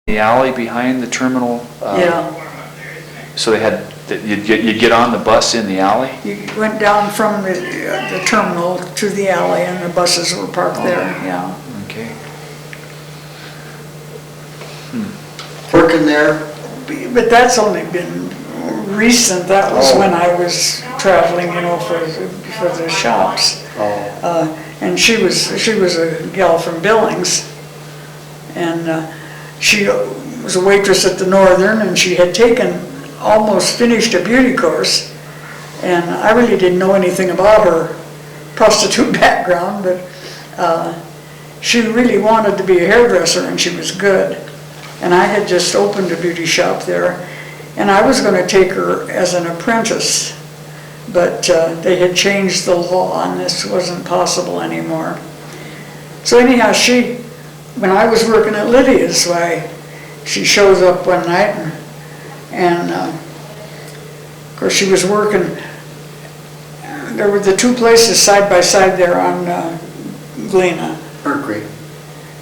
The alley behind the terminal? Yeah. So they had, you'd get on the bus in the alley? You went down from the terminal to the alley and the buses were parked there, yeah. Okay. Working there? But that's only been recent. That was when I was traveling, you know, for the shops. And she was a gal from Billings, and she was a waitress at the Northern, and she had almost finished a beauty course, and I really didn't know anything about her prostitute background, but she really wanted to be a hairdresser, and she was good. And I had just opened a beauty shop there, and I was going to take her as an apprentice, but they had changed the law and this wasn't possible anymore. So anyhow, when I was working at Lydia's, she shows up one night, and of course she was working, there were the two places side by side there on Galena. Mercury.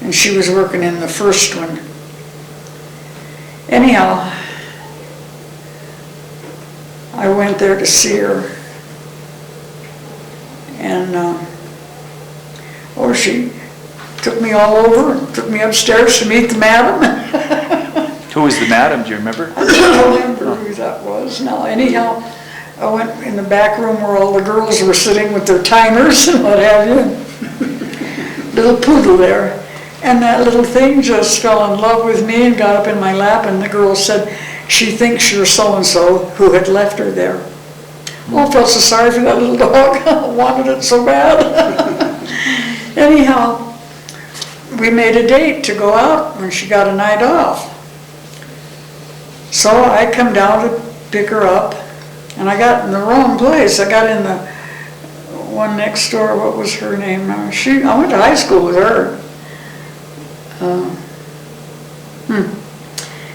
And she was working in the first one. Anyhow, I went there to see her, and she took me all over, and took me upstairs to meet the madam. Who was the madam, do you remember? I don't remember who that was now. Anyhow, I went in the back room where all the girls were sitting with their timers and what have you. Little poodle there. And that little thing just fell in love with me and got up in my lap, and the girl said, she thinks you're so-and-so who had left her there. Oh, I felt so sorry for that little dog. I wanted it so bad. Anyhow, we made a date to go out when she got a night off. So I come down to pick her up, and I got in the wrong place. I got in the one next door. What was her name now? I went to high school with her.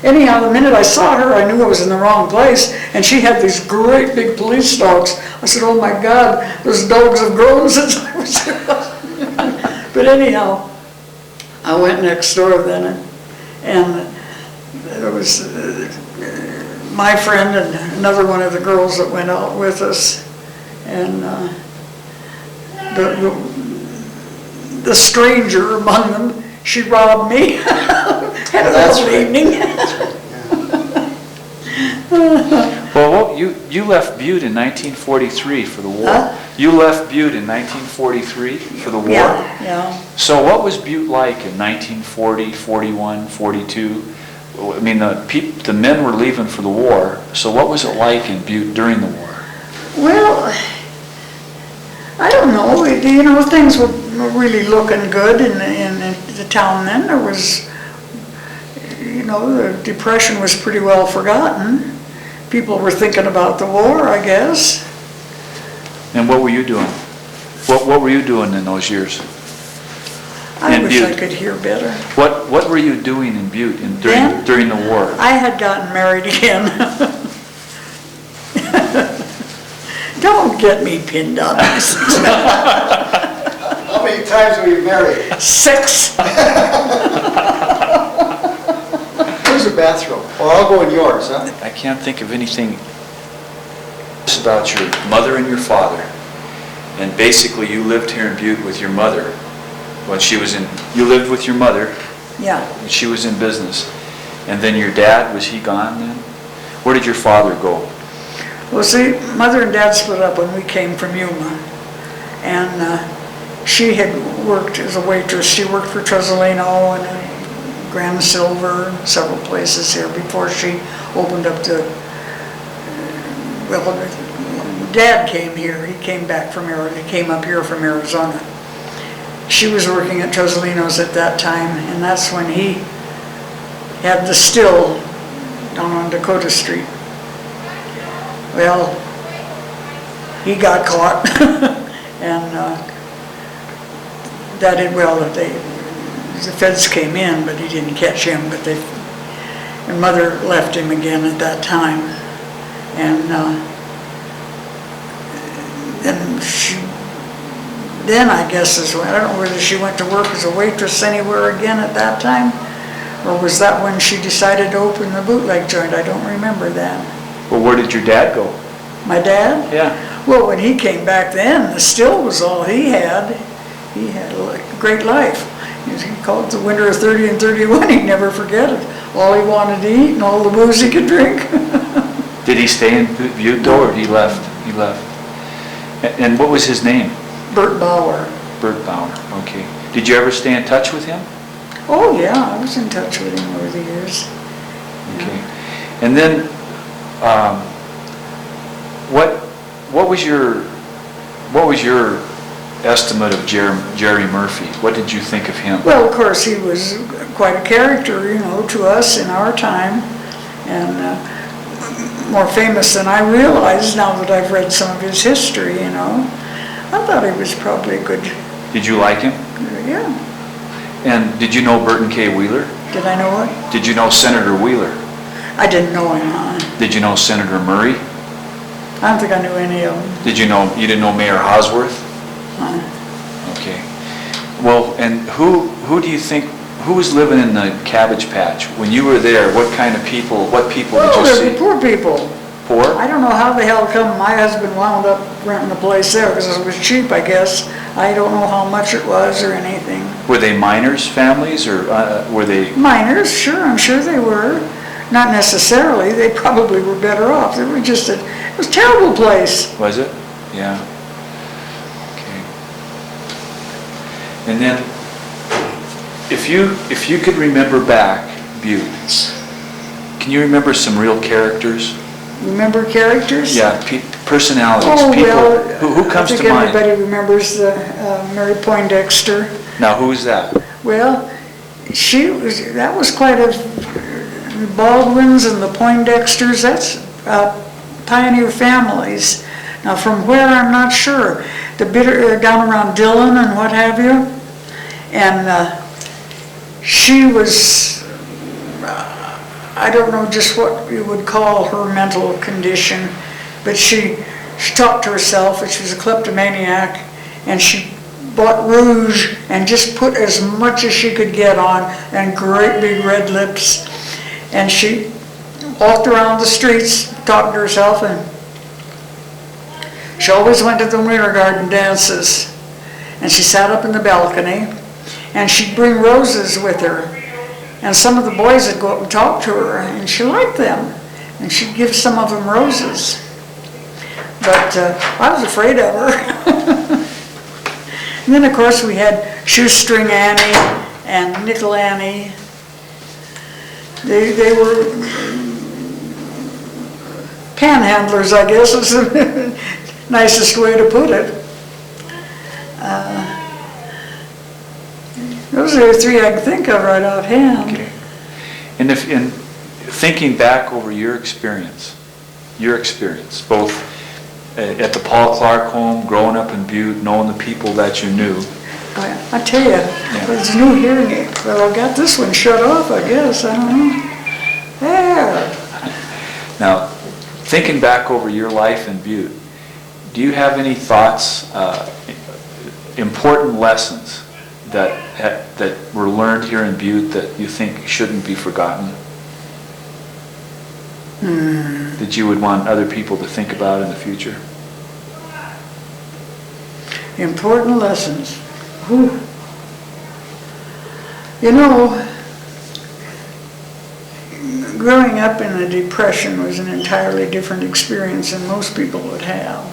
Anyhow, the minute I saw her, I knew I was in the wrong place, and she had these great big police dogs. I said, oh my God, those dogs have grown since I was here. But anyhow, I went next door then, and there was my friend and another one of the girls that went out with us, and the stranger among them, she robbed me. Had a lovely evening. Well, you left Butte in 1943 for the war. Huh? You left Butte in 1943 for the war? Yeah. So what was Butte like in 1940, 41, 42? I mean, the men were leaving for the war, so what was it like in Butte during the war? Well, I don't know. You know, things were really looking good in the town then. There was, you know, the Depression was pretty well forgotten. People were thinking about the war, I guess. And what were you doing? What were you doing in those years? I wish I could hear better. What were you doing in Butte during the war? I had gotten married again. Don't get me pinned on this. How many times were you married? 6. Where's the bathroom? Well, I'll go in yours, huh? I can't think of anything about your mother and your father. And basically you lived here in Butte with your mother when you lived with your mother. Yeah. When she was in business. And then your dad, was he gone then? Where did your father go? Well, see, Mother and Dad split up when we came from Yuma. And she had worked as a waitress. She worked for Tresolino and Grand Silver, several places here before she opened up well, Dad came here. He came back from Arizona. He came up here from Arizona. She was working at Tresolino's at that time, and that's when he had the still down on Dakota Street. Well, he got caught, and that did well. The feds came in, but he didn't catch him. But and Mother left him again at that time, and then I guess I don't know whether she went to work as a waitress anywhere again at that time, Or was that when she decided to open the bootleg joint? I don't remember that. Well, where did your dad go? My dad? Yeah. Well, when he came back then, the still was all he had. He had a great life. He called it the winter of 30 and 31. He'd never forget it. All he wanted to eat and all the booze he could drink. Did he stay in Butte though, or he left? He left. And what was his name? Burt Bower. Burt Bower, okay. Did you ever stay in touch with him? Oh, yeah, I was in touch with him over the years. Okay. And then, what was your estimate of Jerry Murphy? What did you think of him? Well, of course, he was quite a character, to us in our time, and more famous than I realized now that I've read some of his history, I thought he was probably a good... Did you like him? Yeah. And did you know Burton K. Wheeler? Did I know what? Did you know Senator Wheeler? I didn't know him. Did you know Senator Murray? I don't think I knew any of them. You didn't know Mayor Hosworth? Okay. Well, and who do you think, who was living in the Cabbage Patch? When you were there, what people did you see? There were poor people. Poor? I don't know how the hell come my husband wound up renting a place there, because it was cheap, I guess. I don't know how much it was or anything. Were they miners' families, or were they? Miners, sure, I'm sure they were. Not necessarily, they probably were better off. It was just it was a terrible place. Was it? Yeah. Okay. And then, if you could remember back Butte, can you remember some real characters? Remember characters? Yeah, personalities, Oh, people. well, Who comes to mind? I think everybody remembers the Mary Poindexter. Now, who is that? Well, that was quite a, the Baldwins and the Poindexters, that's pioneer families. Now, from where, I'm not sure. Down around Dillon and what have you. And she was, I don't know just what you would call her mental condition, but she talked to herself, and she was a kleptomaniac, and she bought rouge and just put as much as she could get on, and great big red lips, and she walked around the streets talking to herself, and she always went to the Winter Garden dances, and she sat up in the balcony, and she'd bring roses with her. And some of the boys would go up and talk to her, and she liked them. And she'd give some of them roses. But I was afraid of her. And then, of course, we had Shoestring Annie and Nickel Annie. They were panhandlers, I guess is the nicest way to put it. Those are the three I can think of right offhand. Okay. And in thinking back over your experience, both at the Paul Clark home, growing up in Butte, knowing the people that you knew. I tell you, there's a new hearing aid. Well, I got this one shut off, I guess. I don't know. There. Now, thinking back over your life in Butte, do you have any thoughts, important lessons that were learned here in Butte that you think shouldn't be forgotten? That you would want other people to think about in the future? Important lessons. Whew. Growing up in the Depression was an entirely different experience than most people would have.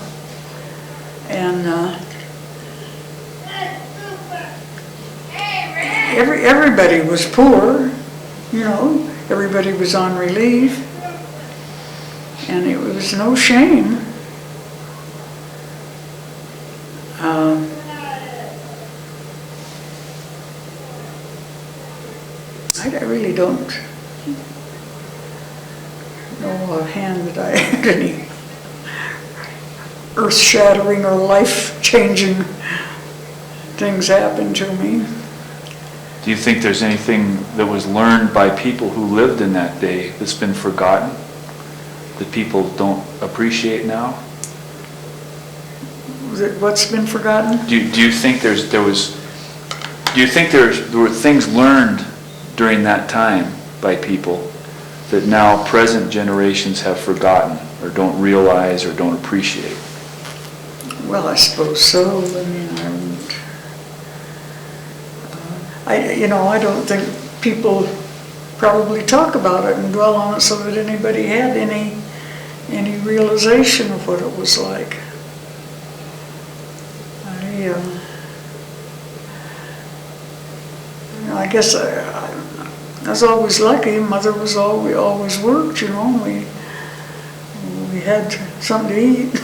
And everybody was poor, everybody was on relief, and it was no shame. I really don't know offhand that I had any earth-shattering or life-changing things happen to me. Do you think there's anything that was learned by people who lived in that day that's been forgotten, that people don't appreciate now? What's been forgotten? Do you think there were things learned during that time by people that now present generations have forgotten or don't realize or don't appreciate? Well, I suppose so. I mean, I don't think people probably talk about it and dwell on it so that anybody had any realization of what it was like. I guess I was always lucky. Mother was always worked, we had something to eat.